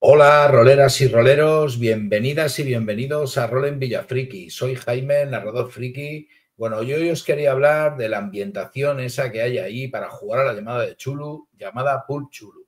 Hola, roleras y roleros, bienvenidas y bienvenidos a Rol en Villafriki. Soy Jaime, el narrador friki. Bueno, yo hoy os quería hablar de la ambientación esa que hay ahí para jugar a la llamada de Chulu, llamada Pulp Chulu.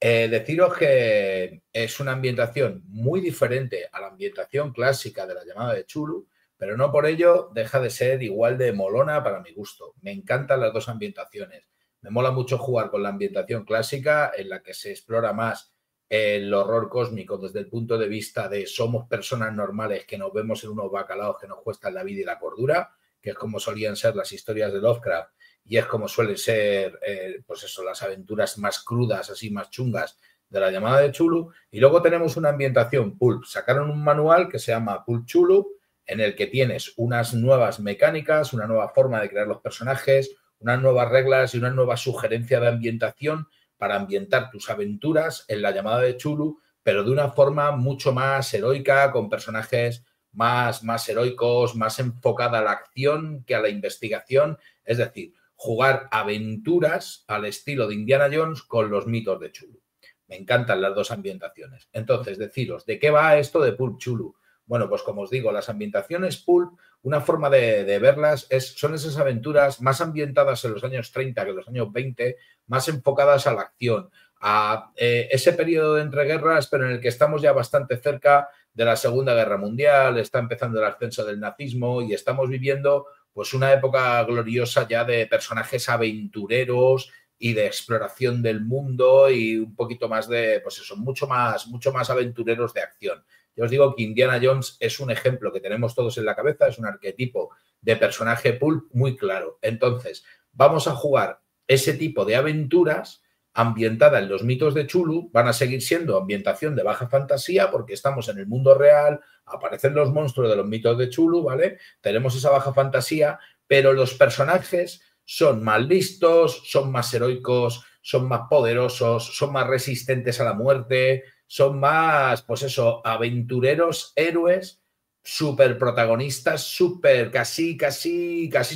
Deciros que es una ambientación muy diferente a la ambientación clásica de la llamada de Chulu, pero no por ello deja de ser igual de molona para mi gusto. Me encantan las dos ambientaciones. Me mola mucho jugar con la ambientación clásica, en la que se explora más el horror cósmico desde el punto de vista de somos personas normales que nos vemos en unos bacalaos que nos cuestan la vida y la cordura, que es como solían ser las historias de Lovecraft y es como suelen ser, pues eso, las aventuras más crudas, así más chungas de la llamada de Chulu. Y luego tenemos una ambientación Pulp. Sacaron un manual que se llama Pulp Chulu, en el que tienes unas nuevas mecánicas, una nueva forma de crear los personajes, unas nuevas reglas y una nueva sugerencia de ambientación para ambientar tus aventuras en la llamada de Chulu, pero de una forma mucho más heroica, con personajes más heroicos, más enfocada a la acción que a la investigación. Es decir, jugar aventuras al estilo de Indiana Jones con los mitos de Chulu. Me encantan las dos ambientaciones. Entonces, deciros, ¿de qué va esto de Pulp Chulu? Bueno, pues como os digo, las ambientaciones Pulp, una forma de verlas son esas aventuras más ambientadas en los años 30 que en los años 20, más enfocadas a la acción, a ese periodo de entreguerras, pero en el que estamos ya bastante cerca de la Segunda Guerra Mundial, está empezando el ascenso del nazismo y estamos viviendo pues una época gloriosa ya de personajes aventureros y de exploración del mundo y un poquito más de, pues eso, mucho más aventureros de acción. Yo os digo que Indiana Jones es un ejemplo que tenemos todos en la cabeza, es un arquetipo de personaje pulp muy claro. Entonces, vamos a jugar ese tipo de aventuras ambientada en los mitos de Chulu, van a seguir siendo ambientación de baja fantasía porque estamos en el mundo real, aparecen los monstruos de los mitos de Chulu, ¿vale? Tenemos esa baja fantasía, pero los personajes son más listos, son más heroicos, son más poderosos, son más resistentes a la muerte, son más, pues eso, aventureros, héroes, súper protagonistas, súper, casi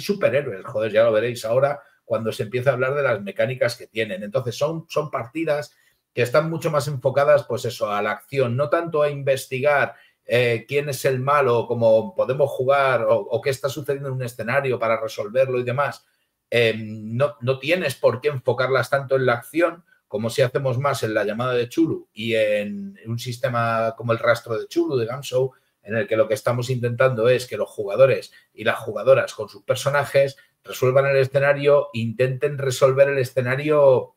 superhéroes. Joder, ya lo veréis ahora cuando se empieza a hablar de las mecánicas que tienen. Entonces, son partidas que están mucho más enfocadas, pues eso, a la acción, no tanto a investigar quién es el malo, cómo podemos jugar o qué está sucediendo en un escenario para resolverlo y demás. No tienes por qué enfocarlas tanto en la acción como si hacemos más en la llamada de Chulu y en un sistema como el rastro de Chulu de Gamshow, en el que lo que estamos intentando es que los jugadores y las jugadoras con sus personajes resuelvan el escenario, intenten resolver el escenario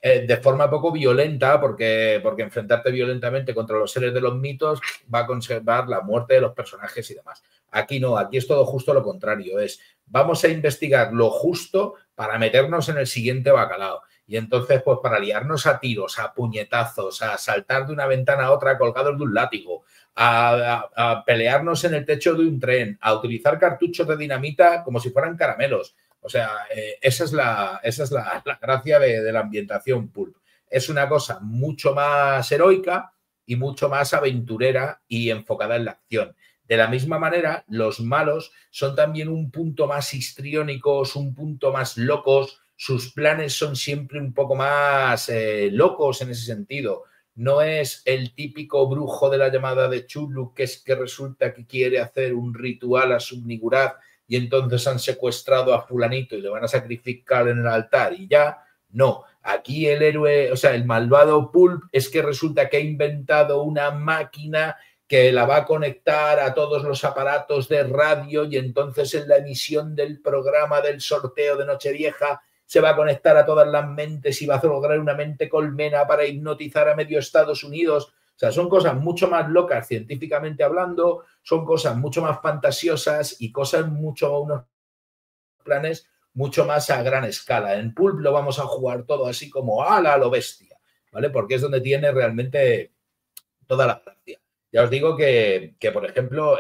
de forma poco violenta, porque enfrentarte violentamente contra los seres de los mitos va a conservar la muerte de los personajes y demás. Aquí no, aquí es todo justo lo contrario, es vamos a investigar lo justo para meternos en el siguiente bacalao. Y entonces, pues para liarnos a tiros, a puñetazos, a saltar de una ventana a otra colgados de un látigo, a pelearnos en el techo de un tren, a utilizar cartuchos de dinamita como si fueran caramelos. O sea, esa es la gracia de la ambientación pulp. Es una cosa mucho más heroica y mucho más aventurera y enfocada en la acción. De la misma manera, los malos son también un punto más histriónicos, un punto más locos. Sus planes son siempre un poco más locos en ese sentido. No es el típico brujo de la llamada de Chulu, que es que resulta que quiere hacer un ritual a Subnigurat y entonces han secuestrado a fulanito y le van a sacrificar en el altar y ya. No, aquí el héroe, o sea, el malvado Pulp es que resulta que ha inventado una máquina que la va a conectar a todos los aparatos de radio y entonces en la emisión del programa del sorteo de Nochevieja se va a conectar a todas las mentes y va a lograr una mente colmena para hipnotizar a medio Estados Unidos. O sea, son cosas mucho más locas científicamente hablando, son cosas mucho más fantasiosas y unos planes mucho más a gran escala. En Pulp lo vamos a jugar todo así como a lo bestia, ¿vale? Porque es donde tiene realmente toda la gracia. Ya os digo que por ejemplo,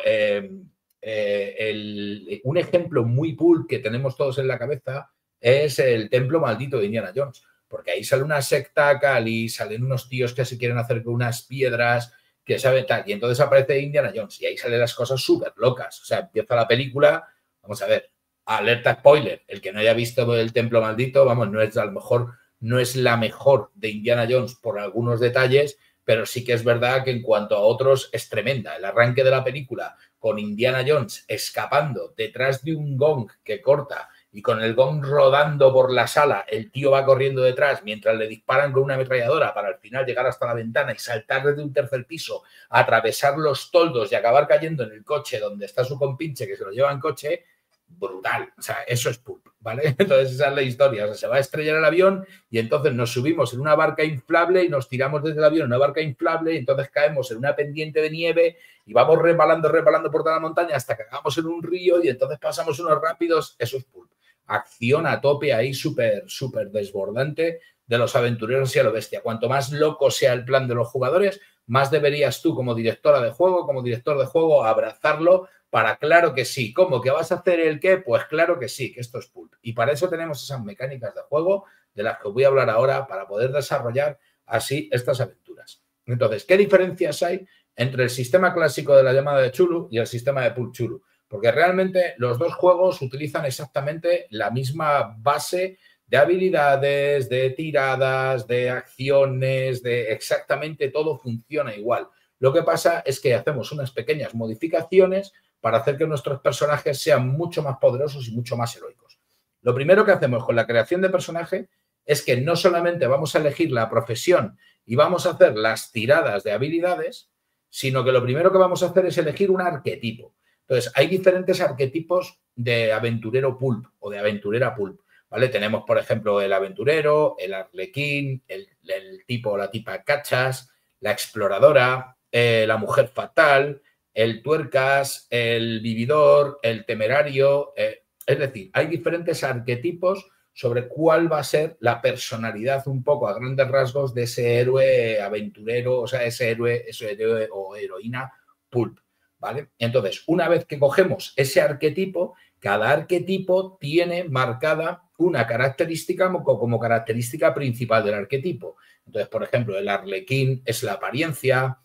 un ejemplo muy Pulp que tenemos todos en la cabeza es el templo maldito de Indiana Jones, porque ahí sale una secta Cali, salen unos tíos que se quieren hacer con unas piedras que saben tal, y entonces aparece Indiana Jones y ahí salen las cosas súper locas. O sea, empieza la película, vamos a ver, alerta spoiler, el que no haya visto el templo maldito, vamos, no es a lo mejor, no es la mejor de Indiana Jones por algunos detalles, pero sí que es verdad que en cuanto a otros es tremenda. El arranque de la película con Indiana Jones escapando detrás de un gong que corta y con el gong rodando por la sala, el tío va corriendo detrás mientras le disparan con una ametralladora para al final llegar hasta la ventana y saltar desde un tercer piso, atravesar los toldos y acabar cayendo en el coche donde está su compinche que se lo lleva en coche, brutal. O sea, eso es Pulp, ¿vale? Entonces esa es la historia. O sea, se va a estrellar el avión y entonces nos subimos en una barca inflable y nos tiramos desde el avión en una barca inflable y entonces caemos en una pendiente de nieve y vamos resbalando por toda la montaña hasta que acabamos en un río y entonces pasamos unos rápidos. Eso es Pulp. Acción a tope ahí, súper desbordante de los aventureros y a lo bestia. Cuanto más loco sea el plan de los jugadores, más deberías tú como directora de juego, como director de juego, abrazarlo para claro que sí. ¿Cómo? ¿Que vas a hacer el qué? Pues claro que sí, que esto es Pulp. Y para eso tenemos esas mecánicas de juego de las que os voy a hablar ahora para poder desarrollar así estas aventuras. Entonces, ¿qué diferencias hay entre el sistema clásico de la llamada de Chulu y el sistema de Pulp Chulu? Porque realmente los dos juegos utilizan exactamente la misma base de habilidades, de tiradas, de acciones, de exactamente todo funciona igual. Lo que pasa es que hacemos unas pequeñas modificaciones para hacer que nuestros personajes sean mucho más poderosos y mucho más heroicos. Lo primero que hacemos con la creación de personaje es que no solamente vamos a elegir la profesión y vamos a hacer las tiradas de habilidades, sino que lo primero que vamos a hacer es elegir un arquetipo. Entonces, hay diferentes arquetipos de aventurero pulp o de aventurera pulp, ¿vale? Tenemos, por ejemplo, el aventurero, el arlequín, el tipo o la tipa cachas, la exploradora, la mujer fatal, el tuercas, el vividor, el temerario. Es decir, hay diferentes arquetipos sobre cuál va a ser la personalidad un poco a grandes rasgos de ese héroe aventurero, o sea, ese héroe o heroína pulp, ¿vale? Entonces, una vez que cogemos ese arquetipo, cada arquetipo tiene marcada una característica como característica principal del arquetipo. Entonces, por ejemplo, el arlequín es la apariencia,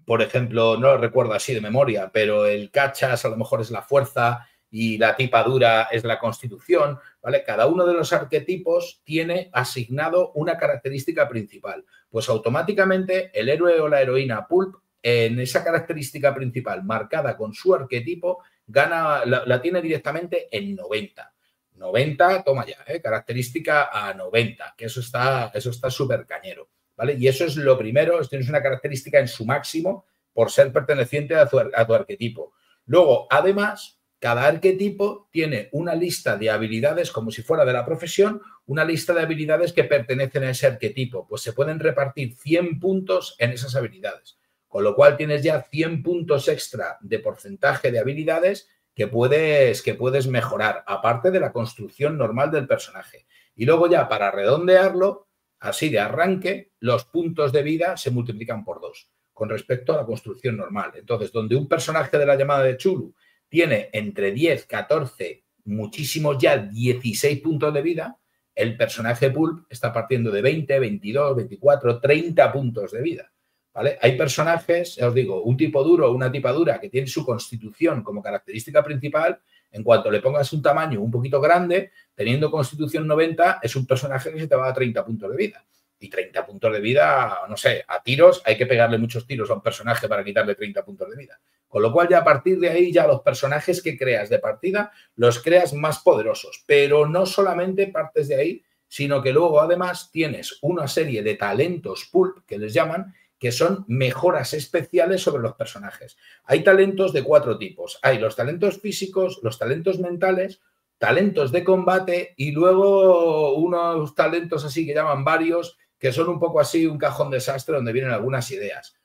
por ejemplo, no lo recuerdo así de memoria, pero el cachas a lo mejor es la fuerza y la tipa dura es la constitución, ¿vale? Cada uno de los arquetipos tiene asignado una característica principal. Pues automáticamente el héroe o la heroína pulp en esa característica principal marcada con su arquetipo gana, la tiene directamente en 90. 90, toma ya, característica a 90, que eso está súper cañero, ¿vale? Y eso es lo primero, tienes una característica en su máximo por ser perteneciente a tu arquetipo. Luego, además, cada arquetipo tiene una lista de habilidades, como si fuera de la profesión, una lista de habilidades que pertenecen a ese arquetipo. Pues se pueden repartir 100 puntos en esas habilidades. Con lo cual tienes ya 100 puntos extra de porcentaje de habilidades que puedes mejorar, aparte de la construcción normal del personaje. Y luego ya para redondearlo, así de arranque, los puntos de vida se multiplican por 2 con respecto a la construcción normal. Entonces, donde un personaje de la llamada de Chulu tiene entre 10, 14, muchísimos ya 16 puntos de vida, el personaje Pulp está partiendo de 20, 22, 24, 30 puntos de vida. ¿Vale? Hay personajes, ya os digo, un tipo duro o una tipa dura que tiene su constitución como característica principal. En cuanto le pongas un tamaño un poquito grande, teniendo constitución 90, es un personaje que se te va a 30 puntos de vida. Y 30 puntos de vida, no sé, a tiros, hay que pegarle muchos tiros a un personaje para quitarle 30 puntos de vida. Con lo cual, ya a partir de ahí, ya los personajes que creas de partida los creas más poderosos. Pero no solamente partes de ahí, sino que luego además tienes una serie de talentos pulp, que les llaman, que son mejoras especiales sobre los personajes. Hay talentos de 4 tipos. Hay los talentos físicos, los talentos mentales, talentos de combate y luego unos talentos así que llaman varios, que son un poco así un cajón desastre donde vienen algunas ideas.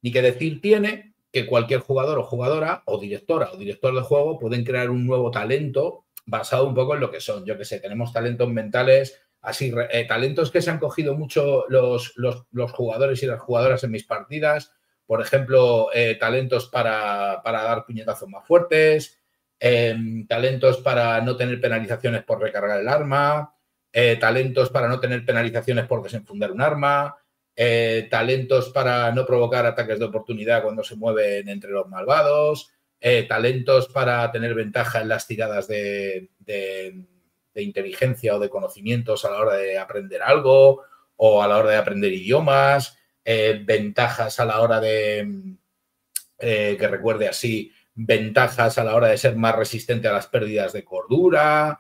Y que decir tiene que cualquier jugador o jugadora o directora o director de juego pueden crear un nuevo talento basado un poco en lo que son. Yo que sé, tenemos talentos mentales, así, talentos que se han cogido mucho los jugadores y las jugadoras en mis partidas. Por ejemplo, talentos para dar puñetazos más fuertes, talentos para no tener penalizaciones por recargar el arma, talentos para no tener penalizaciones por desenfundar un arma, talentos para no provocar ataques de oportunidad cuando se mueven entre los malvados, talentos para tener ventaja en las tiradas de inteligencia o de conocimientos a la hora de aprender algo, o a la hora de aprender idiomas, ventajas a la hora de, que recuerde así, ventajas a la hora de ser más resistente a las pérdidas de cordura,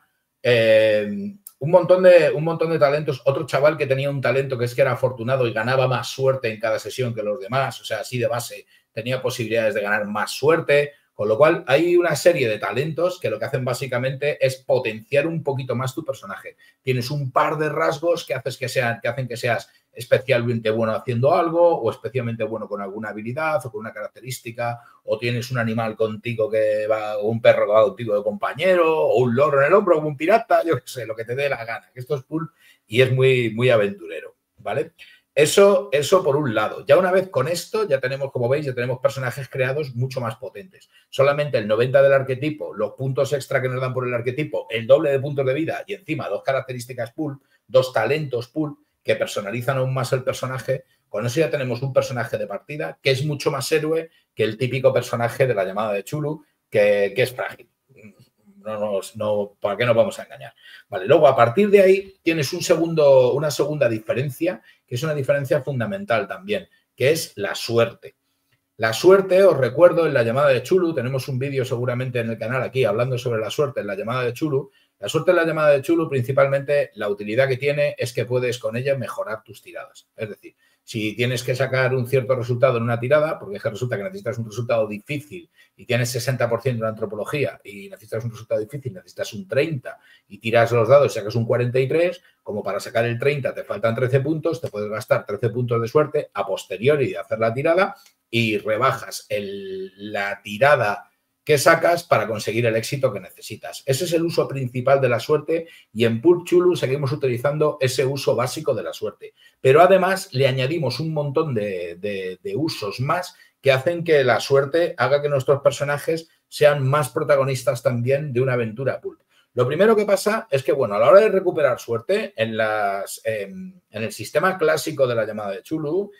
un montón de talentos. Otro chaval que tenía un talento que es que era afortunado y ganaba más suerte en cada sesión que los demás, o sea, así de base tenía posibilidades de ganar más suerte, con lo cual hay una serie de talentos que lo que hacen básicamente es potenciar un poquito más tu personaje. Tienes un par de rasgos que hacen que seas especialmente bueno haciendo algo o especialmente bueno con alguna habilidad o con una característica, o tienes un animal contigo que va, o un perro que va contigo de compañero, o un loro en el hombro, o un pirata, yo qué sé, lo que te dé la gana. Esto es cool y es muy, muy aventurero, ¿vale? Eso por un lado. Ya una vez con esto, ya tenemos, como veis, ya tenemos personajes creados mucho más potentes. Solamente el 90 del arquetipo, los puntos extra que nos dan por el arquetipo, el doble de puntos de vida y encima dos características pool, dos talentos pool que personalizan aún más el personaje. Con eso ya tenemos un personaje de partida que es mucho más héroe que el típico personaje de la llamada de Chulu, que es frágil. ¿Para qué nos vamos a engañar? Vale, luego a partir de ahí tienes una segunda diferencia, que es una diferencia fundamental también, que es la suerte. La suerte, os recuerdo, en la llamada de Chulu, tenemos un vídeo seguramente en el canal aquí hablando sobre la suerte en la llamada de Chulu. La suerte en la llamada de Chulu, principalmente, la utilidad que tiene es que puedes con ella mejorar tus tiradas. Es decir, si tienes que sacar un cierto resultado en una tirada, porque es que resulta que necesitas un resultado difícil y tienes 60% de antropología y necesitas un resultado difícil, necesitas un 30 y tiras los dados y sacas un 43, como para sacar el 30 te faltan 13 puntos, te puedes gastar 13 puntos de suerte a posteriori de hacer la tirada y rebajas la tirada que sacas para conseguir el éxito que necesitas. Ese es el uso principal de la suerte y en Pulp Chulu seguimos utilizando ese uso básico de la suerte. Pero además le añadimos un montón de usos más que hacen que la suerte haga que nuestros personajes sean más protagonistas también de una aventura Pulp. Lo primero que pasa es que, bueno, a la hora de recuperar suerte, en el sistema clásico de la llamada de Chulu,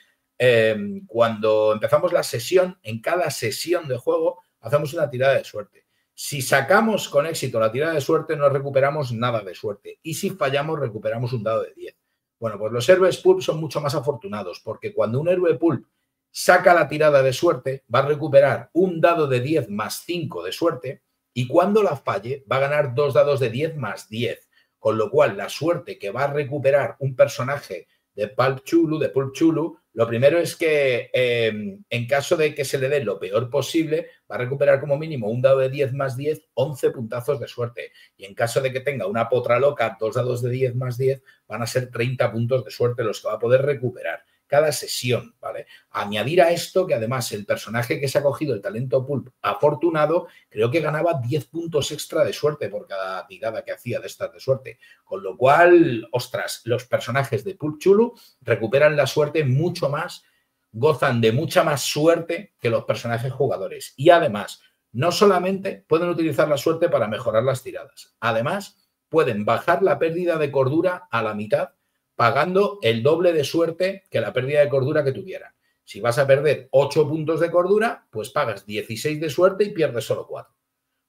cuando empezamos la sesión, en cada sesión de juego, hacemos una tirada de suerte. Si sacamos con éxito la tirada de suerte, no recuperamos nada de suerte. Y si fallamos, recuperamos un dado de 10. Bueno, pues los héroes pulp son mucho más afortunados, porque cuando un héroe pulp saca la tirada de suerte, va a recuperar un dado de 10 más 5 de suerte, y cuando la falle, va a ganar dos dados de 10 más 10. Con lo cual, la suerte que va a recuperar un personaje de Pulp Chulu, lo primero es que en caso de que se le dé lo peor posible, va a recuperar como mínimo un dado de 10 más 10, 11 puntazos de suerte. Y en caso de que tenga una potra loca, dos dados de 10 más 10, van a ser 30 puntos de suerte los que va a poder recuperar cada sesión, ¿vale? Añadir a esto que además el personaje que se ha cogido el talento Pulp afortunado, creo que ganaba 10 puntos extra de suerte por cada tirada que hacía de estas de suerte. Con lo cual, ostras, los personajes de Pulp Chulu recuperan la suerte mucho más, gozan de mucha más suerte que los personajes jugadores. Y además, no solamente pueden utilizar la suerte para mejorar las tiradas, además pueden bajar la pérdida de cordura a la mitad pagando el doble de suerte que la pérdida de cordura que tuvieran. Si vas a perder 8 puntos de cordura, pues pagas 16 de suerte y pierdes solo 4.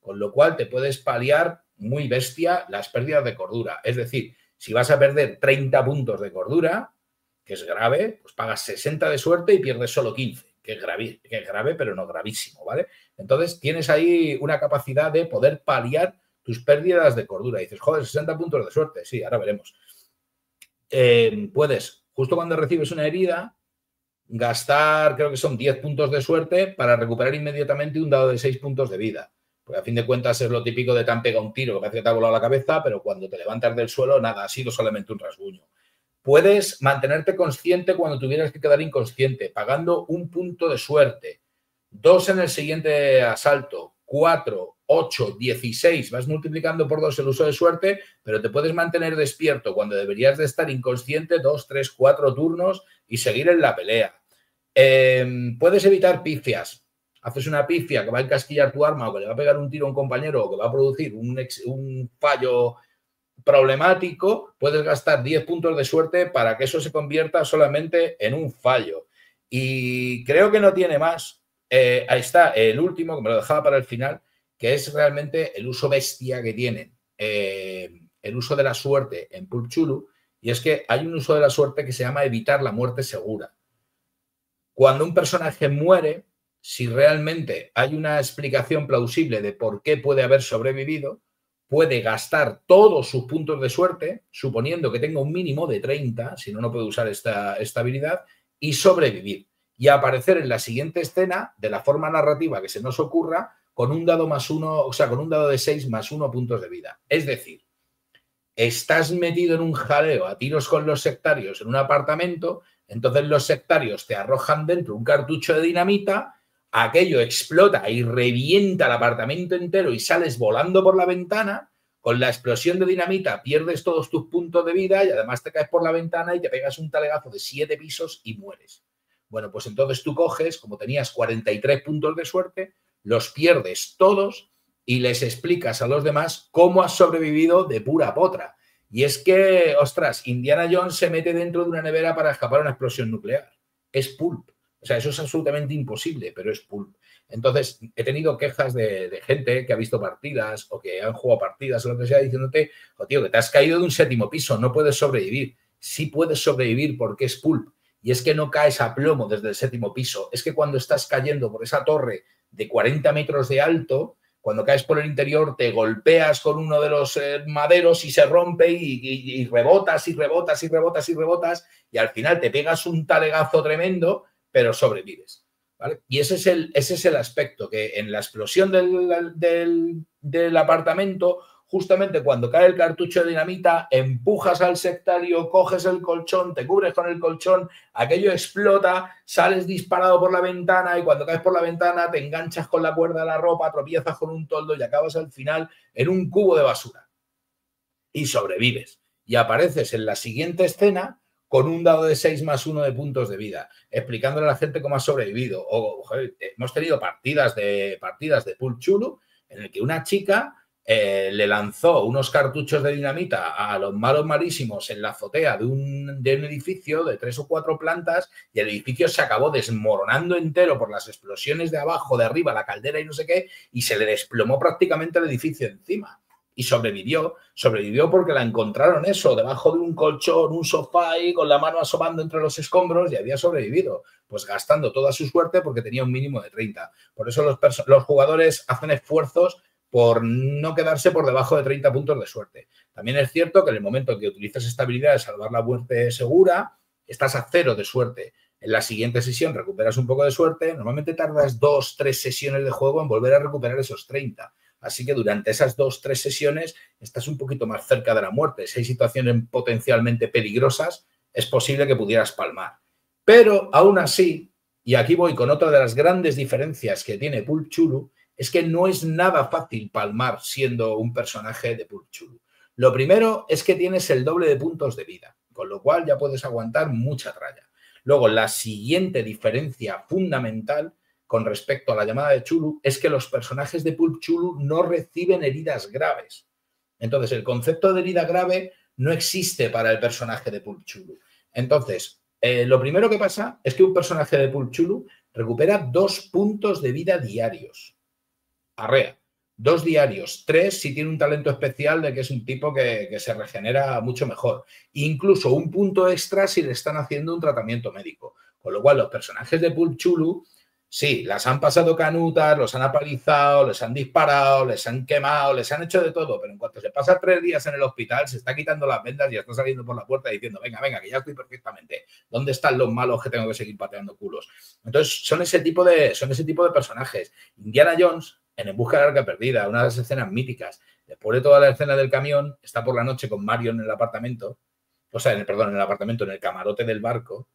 Con lo cual te puedes paliar muy bestia las pérdidas de cordura. Es decir, si vas a perder 30 puntos de cordura, que es grave, pues pagas 60 de suerte y pierdes solo 15, que es grave, pero no gravísimo, ¿vale? Entonces tienes ahí una capacidad de poder paliar tus pérdidas de cordura. Y dices, joder, 60 puntos de suerte. Sí, ahora veremos. Puedes, justo cuando recibes una herida, gastar, creo que son 10 puntos de suerte para recuperar inmediatamente un dado de 6 puntos de vida. Porque a fin de cuentas es lo típico de tan pega un tiro que parece que te ha volado la cabeza, pero cuando te levantas del suelo, nada, ha sido solamente un rasguño. Puedes mantenerte consciente cuando tuvieras que quedar inconsciente, pagando un punto de suerte. 2 en el siguiente asalto, 4, 8, 16. Vas multiplicando por 2 el uso de suerte, pero te puedes mantener despierto cuando deberías de estar inconsciente 2, 3, 4 turnos y seguir en la pelea. Puedes evitar pifias. Haces una pifia que va a encasquillar tu arma o que le va a pegar un tiro a un compañero o que va a producir un fallo problemático, puedes gastar 10 puntos de suerte para que eso se convierta solamente en un fallo. Y creo que no tiene más. Ahí está el último, que me lo dejaba para el final, que es realmente el uso bestia que tienen. El uso de la suerte en Pulp Chulu, Y es que hay un uso de la suerte que se llama evitar la muerte segura. Cuando un personaje muere, si realmente hay una explicación plausible de por qué puede haber sobrevivido, puede gastar todos sus puntos de suerte, suponiendo que tenga un mínimo de 30, si no, no puede usar esta habilidad, y sobrevivir. Y aparecer en la siguiente escena, de la forma narrativa que se nos ocurra, con un dado más uno, o sea, con un dado de 6 más 1 puntos de vida. Es decir, estás metido en un jaleo a tiros con los sectarios en un apartamento, entonces los sectarios te arrojan dentro un cartucho de dinamita, aquello explota y revienta el apartamento entero y sales volando por la ventana, con la explosión de dinamita pierdes todos tus puntos de vida y además te caes por la ventana y te pegas un talegazo de 7 pisos y mueres. Bueno, pues entonces tú coges, como tenías 43 puntos de suerte, los pierdes todos y les explicas a los demás cómo has sobrevivido de pura potra. Y es que, ostras, Indiana Jones se mete dentro de una nevera para escapar a una explosión nuclear. Es pulp. O sea, eso es absolutamente imposible, pero es pulp. Entonces, he tenido quejas de gente que ha visto partidas o que han jugado partidas o lo que sea, diciéndote, oh, tío, que te has caído de un 7º piso, no puedes sobrevivir. Sí puedes sobrevivir porque es pulp. Y es que no caes a plomo desde el 7º piso. Es que cuando estás cayendo por esa torre de 40 metros de alto, cuando caes por el interior te golpeas con uno de los maderos y se rompe y rebotas y rebotas y rebotas y rebotas y al final te pegas un talegazo tremendo, pero sobrevives. ¿Vale? Y ese es el aspecto, que en la explosión del apartamento, justamente cuando cae el cartucho de dinamita, empujas al sectario, coges el colchón, te cubres con el colchón, aquello explota, sales disparado por la ventana y cuando caes por la ventana te enganchas con la cuerda de la ropa, tropiezas con un toldo y acabas al final en un cubo de basura. Y sobrevives. Y apareces en la siguiente escena con un dado de 6 más 1 de puntos de vida, explicándole a la gente cómo ha sobrevivido. O, joder, hemos tenido partidas de Pulp Chulu en el que una chica le lanzó unos cartuchos de dinamita a los malos malísimos en la azotea de un edificio de 3 o 4 plantas y el edificio se acabó desmoronando entero por las explosiones de abajo, de arriba, la caldera y no sé qué, y se le desplomó prácticamente el edificio encima. Y sobrevivió porque la encontraron eso, debajo de un colchón, un sofá y con la mano asomando entre los escombros y había sobrevivido, pues gastando toda su suerte porque tenía un mínimo de 30. Por eso los jugadores hacen esfuerzos por no quedarse por debajo de 30 puntos de suerte. También es cierto que en el momento en que utilizas esta habilidad de salvar la muerte segura, estás a 0 de suerte. En la siguiente sesión recuperas un poco de suerte, normalmente tardas 2 o 3 sesiones de juego en volver a recuperar esos 30. Así que durante esas 2 o 3 sesiones estás un poquito más cerca de la muerte. Si hay situaciones potencialmente peligrosas, es posible que pudieras palmar. Pero aún así, y aquí voy con otra de las grandes diferencias que tiene Pulp Chulu, es que no es nada fácil palmar siendo un personaje de Pulp Chulu. Lo primero es que tienes el doble de puntos de vida, con lo cual ya puedes aguantar mucha tralla. Luego, la siguiente diferencia fundamental con respecto a la llamada de Chulu es que los personajes de Pulp Chulu no reciben heridas graves. Entonces, el concepto de herida grave no existe para el personaje de Pulp Chulu. Entonces, lo primero que pasa es que un personaje de Pulp Chulu recupera 2 puntos de vida diarios. Arrea. 2 diarios, 3 si tiene un talento especial de que es un tipo que se regenera mucho mejor. Incluso un punto extra si le están haciendo un tratamiento médico. Con lo cual, los personajes de Pulp Chulu, sí, las han pasado canutas, los han apalizado, les han disparado, les han quemado, les han hecho de todo, pero en cuanto se pasa 3 días en el hospital, se está quitando las vendas y ya está saliendo por la puerta diciendo, venga, venga, que ya estoy perfectamente. ¿Dónde están los malos que tengo que seguir pateando culos? Entonces, son ese tipo de personajes. Indiana Jones, en busca de la arca perdida, una de las escenas míticas, después de toda la escena del camión, está por la noche con Marion en el apartamento, o sea, en el apartamento, en el camarote del barco,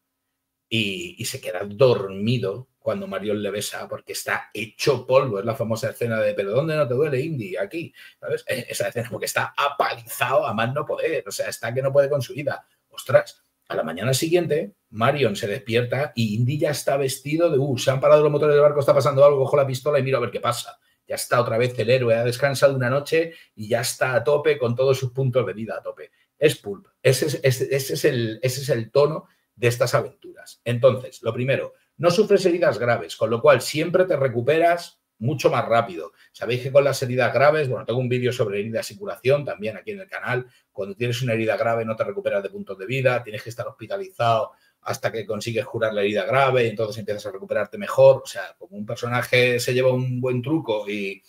y se queda dormido cuando Marion le besa porque está hecho polvo. Es la famosa escena de ¿pero dónde no te duele, Indy? Aquí, ¿sabes? Esa escena porque está apalizado a más no poder, o sea, está que no puede con su vida. Ostras, a la mañana siguiente Marion se despierta y Indy ya está vestido de se han parado los motores del barco, está pasando algo, cojo la pistola y miro a ver qué pasa. Ya está otra vez el héroe, ha descansado una noche y ya está a tope con todos sus puntos de vida a tope. Es pulp. Ese es el tono de estas aventuras. Entonces, lo primero, no sufres heridas graves, con lo cual siempre te recuperas mucho más rápido. Sabéis que con las heridas graves, bueno, tengo un vídeo sobre heridas y curación también aquí en el canal. Cuando tienes una herida grave no te recuperas de puntos de vida, tienes que estar hospitalizado hasta que consigues curar la herida grave y entonces empiezas a recuperarte mejor. O sea, como un personaje se lleva un buen truco y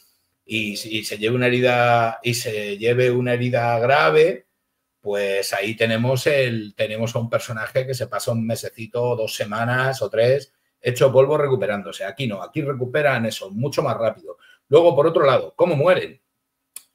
se lleve una herida grave, pues ahí tenemos a un personaje que se pasa un mesecito, 2 semanas o 3 hecho polvo recuperándose. Aquí no, aquí recuperan eso mucho más rápido. Luego, por otro lado, ¿cómo mueren?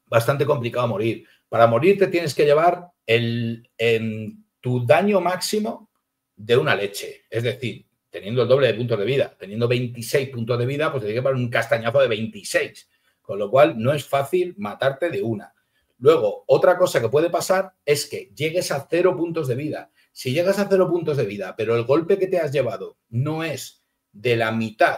Bastante complicado morir. Para morir te tienes que llevar en tu daño máximo de una leche. Es decir, teniendo el doble de puntos de vida, teniendo 26 puntos de vida, pues te tienes que poner un castañazo de 26. Con lo cual, no es fácil matarte de una. Luego, otra cosa que puede pasar es que llegues a 0 puntos de vida. Si llegas a 0 puntos de vida, pero el golpe que te has llevado no es de la mitad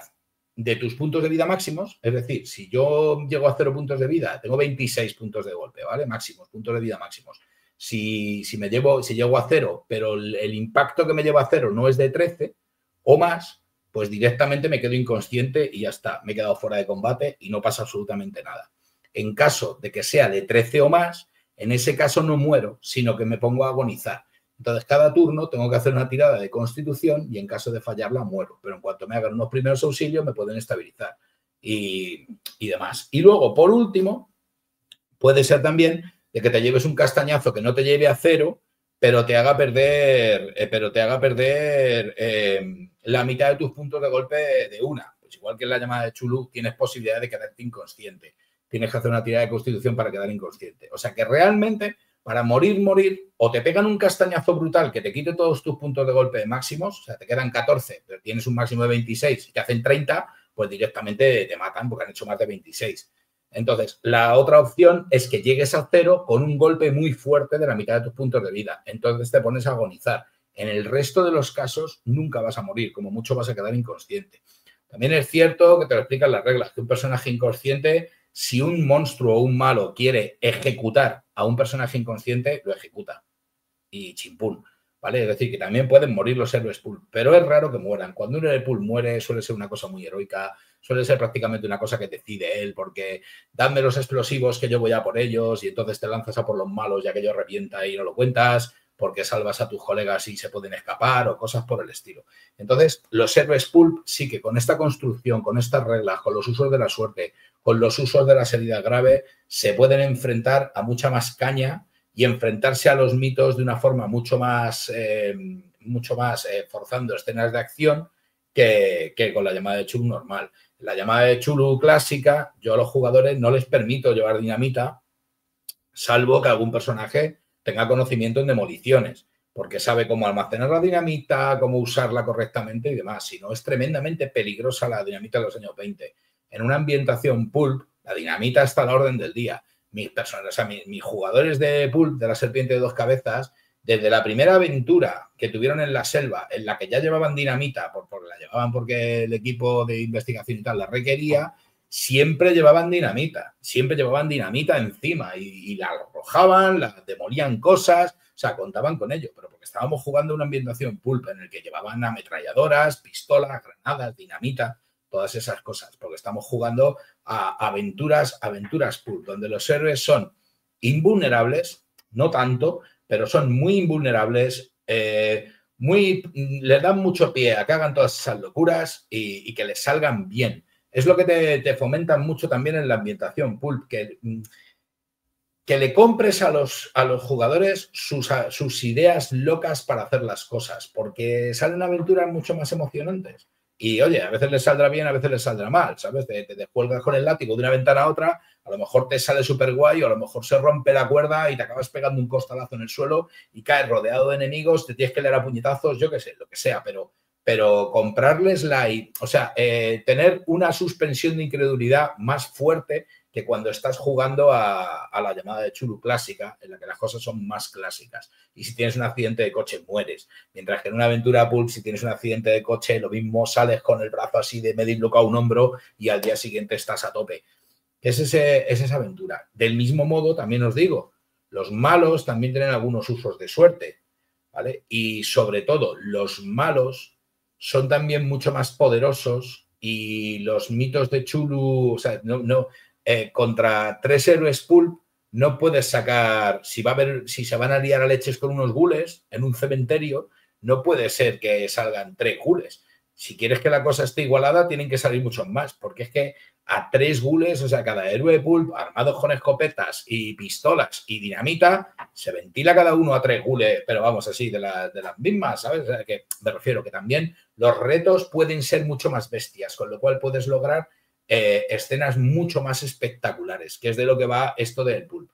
de tus puntos de vida máximos, es decir, si yo llego a 0 puntos de vida, tengo 26 puntos de golpe, ¿vale? Máximos, puntos de vida máximos. Si llego a 0, pero el impacto que me lleva a 0 no es de 13 o más, pues directamente me quedo inconsciente y ya está, me he quedado fuera de combate y no pasa absolutamente nada. En caso de que sea de 13 o más, en ese caso no muero, sino que me pongo a agonizar. Entonces, cada turno tengo que hacer una tirada de constitución y en caso de fallarla muero. Pero en cuanto me hagan unos primeros auxilios me pueden estabilizar y demás. Y luego, por último, puede ser también de que te lleves un castañazo que no te lleve a 0, pero te haga perder, la mitad de tus puntos de golpe de una. Pues igual que en la llamada de Chulu, tienes posibilidad de quedarte inconsciente. Tienes que hacer una tirada de constitución para quedar inconsciente. O sea que realmente, para morir, o te pegan un castañazo brutal que te quite todos tus puntos de golpe máximos, o sea, te quedan 14, pero tienes un máximo de 26 y te hacen 30, pues directamente te matan porque han hecho más de 26. Entonces, la otra opción es que llegues a 0 con un golpe muy fuerte de la mitad de tus puntos de vida. Entonces te pones a agonizar. En el resto de los casos nunca vas a morir, como mucho vas a quedar inconsciente. También es cierto que te lo explican las reglas, que un personaje inconsciente, si un monstruo o un malo quiere ejecutar a un personaje inconsciente, lo ejecuta. Y chimpún, ¿vale? Es decir, que también pueden morir los héroes pool, pero es raro que mueran. Cuando un héroe pool muere suele ser una cosa muy heroica, suele ser prácticamente una cosa que decide él, porque dadme los explosivos que yo voy a por ellos y entonces te lanzas a por los malos ya que ellos revienta y no lo cuentas, porque salvas a tus colegas y se pueden escapar o cosas por el estilo. Entonces, los héroes pulp sí que con esta construcción, con estas reglas, con los usos de la suerte, con los usos de las heridas graves, se pueden enfrentar a mucha más caña y enfrentarse a los mitos de una forma mucho más forzando escenas de acción que con la llamada de Chulu normal. La llamada de Chulu clásica, yo a los jugadores no les permito llevar dinamita, salvo que algún personaje tenga conocimiento en demoliciones, porque sabe cómo almacenar la dinamita, cómo usarla correctamente y demás. Si no, es tremendamente peligrosa la dinamita de los años 20. En una ambientación pulp, la dinamita está a la orden del día. Mis jugadores de pulp, de la serpiente de 2 cabezas, desde la primera aventura que tuvieron en la selva, en la que ya llevaban dinamita, porque la llevaban porque el equipo de investigación y tal la requería, siempre llevaban dinamita encima y la arrojaban, la demolían cosas, o sea, contaban con ello, pero porque estábamos jugando una ambientación pulp en el que llevaban ametralladoras, pistolas, granadas, dinamita, todas esas cosas, porque estamos jugando a aventuras pulp, donde los héroes son invulnerables, no tanto, pero son muy invulnerables, les dan mucho pie a que hagan todas esas locuras y que les salgan bien. Es lo que te fomentan mucho también en la ambientación pulp, que le compres a los jugadores sus ideas locas para hacer las cosas, porque salen aventuras mucho más emocionantes. Y, oye, a veces les saldrá bien, a veces les saldrá mal, ¿sabes? Te descuelgas con el látigo de una ventana a otra, a lo mejor te sale súper guay o a lo mejor se rompe la cuerda y te acabas pegando un costalazo en el suelo y caes rodeado de enemigos, te tienes que leer a puñetazos, yo qué sé, lo que sea, pero comprarles tener una suspensión de incredulidad más fuerte que cuando estás jugando a la llamada de Chulu clásica, en la que las cosas son más clásicas. Y si tienes un accidente de coche, mueres. Mientras que en una aventura pulp, si tienes un accidente de coche, lo mismo sales con el brazo así de medio dislocado a un hombro y al día siguiente estás a tope. Es esa aventura. Del mismo modo, también os digo, los malos también tienen algunos usos de suerte, ¿vale? Y sobre todo, los malos son también mucho más poderosos y los mitos de Chulu, o sea, contra 3 héroes pulp no puedes sacar, si se van a liar a leches con unos gules en un cementerio, no puede ser que salgan 3 gules. Si quieres que la cosa esté igualada, tienen que salir muchos más, porque es que a 3 gules, o sea, cada héroe pulp armados con escopetas y pistolas y dinamita, se ventila cada uno a 3 gules, pero vamos, así, de las mismas, ¿sabes? O sea, que me refiero que también los retos pueden ser mucho más bestias, con lo cual puedes lograr escenas mucho más espectaculares, que es de lo que va esto del pulp.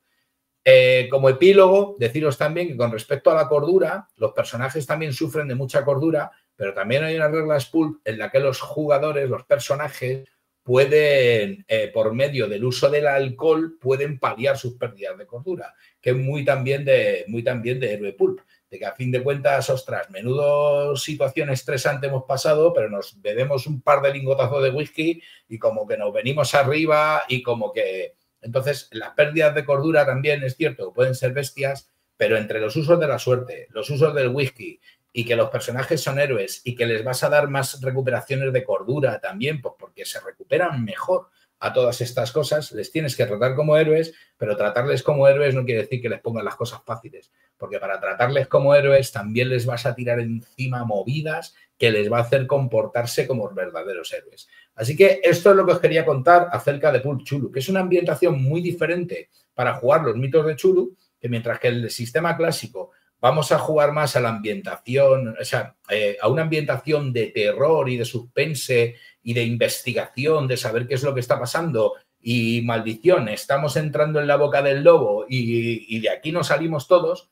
Como epílogo, deciros también que con respecto a la cordura, los personajes también sufren de mucha cordura, pero también hay unas reglas pulp en la que los jugadores, los personajes, pueden, por medio del uso del alcohol, pueden paliar sus pérdidas de cordura, que es muy también de héroe pulp. De que a fin de cuentas, ostras, menudo situación estresante hemos pasado, pero nos bebemos un par de lingotazos de whisky y como que nos venimos arriba y como que... Entonces, las pérdidas de cordura también es cierto que pueden ser bestias, pero entre los usos de la suerte, los usos del whisky y que los personajes son héroes y que les vas a dar más recuperaciones de cordura también, pues porque se recuperan mejor a todas estas cosas, les tienes que tratar como héroes, pero tratarles como héroes no quiere decir que les pongan las cosas fáciles, porque para tratarles como héroes también les vas a tirar encima movidas que les va a hacer comportarse como verdaderos héroes. Así que esto es lo que os quería contar acerca de Pulp Chulu, que es una ambientación muy diferente para jugar los mitos de Chulu, que mientras que el sistema clásico vamos a jugar más a la ambientación, o sea, a una ambientación de terror y de suspense y de investigación, de saber qué es lo que está pasando y maldición, estamos entrando en la boca del lobo y de aquí nos salimos todos.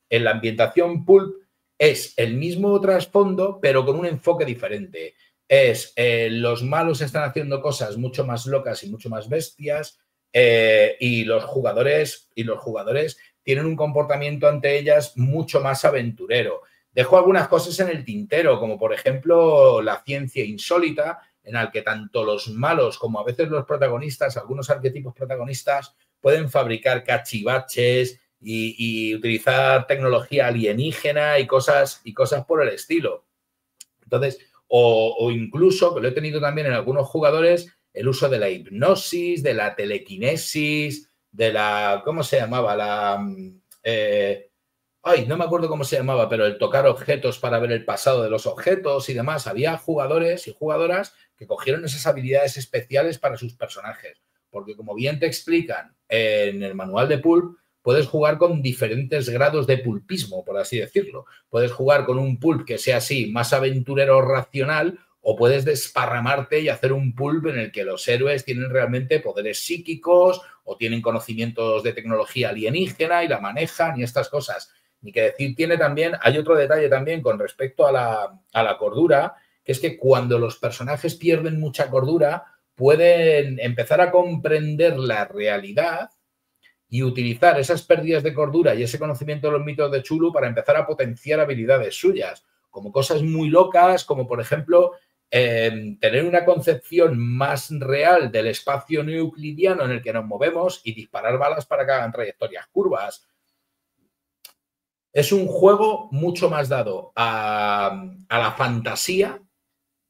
En la ambientación pulp es el mismo trasfondo, pero con un enfoque diferente. Los malos están haciendo cosas mucho más locas y mucho más bestias y los jugadores tienen un comportamiento ante ellas mucho más aventurero. Dejo algunas cosas en el tintero, como por ejemplo la ciencia insólita, en la que tanto los malos como a veces los protagonistas, algunos arquetipos protagonistas, pueden fabricar cachivaches y utilizar tecnología alienígena y cosas por el estilo. Entonces, o incluso, que lo he tenido también en algunos jugadores, el uso de la hipnosis, de la telequinesis, de la, ¿cómo se llamaba? No me acuerdo cómo se llamaba, pero el tocar objetos para ver el pasado de los objetos y demás. Había jugadores y jugadoras que cogieron esas habilidades especiales para sus personajes. Porque como bien te explican en el manual de Pulp, puedes jugar con diferentes grados de pulpismo, por así decirlo. Puedes jugar con un pulp que sea así, más aventurero racional, o puedes desparramarte y hacer un pulp en el que los héroes tienen realmente poderes psíquicos o tienen conocimientos de tecnología alienígena y la manejan y estas cosas. Ni que decir tiene también, hay otro detalle también con respecto a la cordura, que es que cuando los personajes pierden mucha cordura, pueden empezar a comprender la realidad y utilizar esas pérdidas de cordura y ese conocimiento de los mitos de Chulu para empezar a potenciar habilidades suyas, como cosas muy locas, como por ejemplo tener una concepción más real del espacio no euclidiano en el que nos movemos y disparar balas para que hagan trayectorias curvas. Es un juego mucho más dado a la fantasía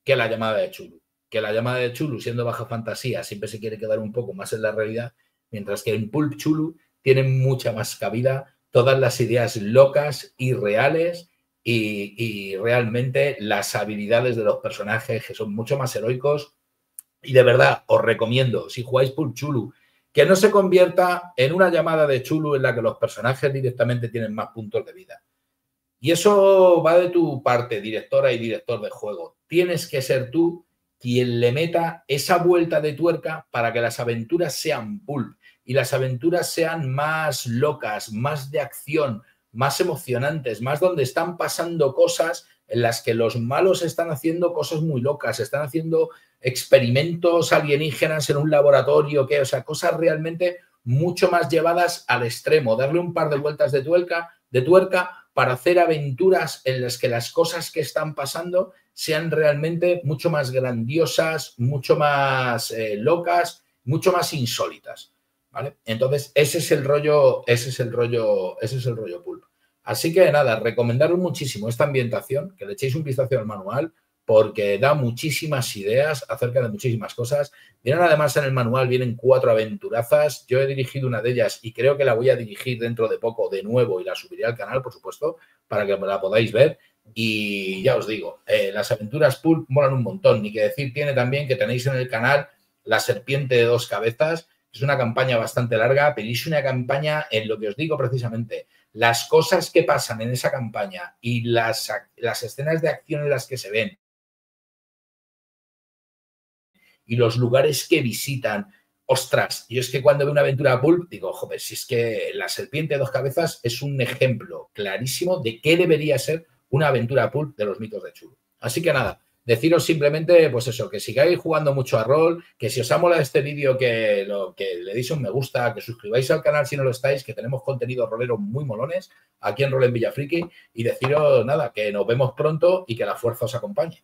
que la llamada de Chulu. Que la llamada de Chulu, siendo baja fantasía, siempre se quiere quedar un poco más en la realidad, mientras que en Pulp Chulu tienen mucha más cabida todas las ideas locas y reales y realmente las habilidades de los personajes que son mucho más heroicos. Y de verdad, os recomiendo, si jugáis Pulp Chulu, que no se convierta en una llamada de Chulu en la que los personajes directamente tienen más puntos de vida. Y eso va de tu parte, directora y director de juego. Tienes que ser tú quien le meta esa vuelta de tuerca para que las aventuras sean pulp y las aventuras sean más locas, más de acción, más emocionantes, más donde están pasando cosas en las que los malos están haciendo cosas muy locas, están haciendo experimentos alienígenas en un laboratorio, o sea, cosas realmente mucho más llevadas al extremo, darle un par de vueltas de tuerca para hacer aventuras en las que las cosas que están pasando sean realmente mucho más grandiosas, mucho más locas, mucho más insólitas, ¿vale? Entonces, ese es el rollo pulp. Así que nada, recomendaros muchísimo esta ambientación, que le echéis un vistazo al manual, porque da muchísimas ideas acerca de muchísimas cosas. Vienen además en el manual, vienen 4 aventurazas. Yo he dirigido una de ellas y creo que la voy a dirigir dentro de poco de nuevo y la subiré al canal, por supuesto, para que la podáis ver. Y ya os digo, las aventuras Pulp molan un montón. Ni que decir tiene también que tenéis en el canal La serpiente de 2 cabezas. Es una campaña bastante larga, pero es una campaña en lo que os digo precisamente. Las cosas que pasan en esa campaña y las escenas de acción en las que se ven y los lugares que visitan. Ostras, yo es que cuando veo una aventura Pulp digo, joder, si es que La serpiente de 2 cabezas es un ejemplo clarísimo de qué debería ser una aventura Pulp de los mitos de Cthulhu. Así que nada, deciros simplemente, pues eso, que sigáis jugando mucho a rol, que si os ha molado este vídeo, que le deis un me gusta, que suscribáis al canal si no lo estáis, que tenemos contenido rolero muy molones aquí en Rol en Villafriki, y deciros nada, que nos vemos pronto y que la fuerza os acompañe.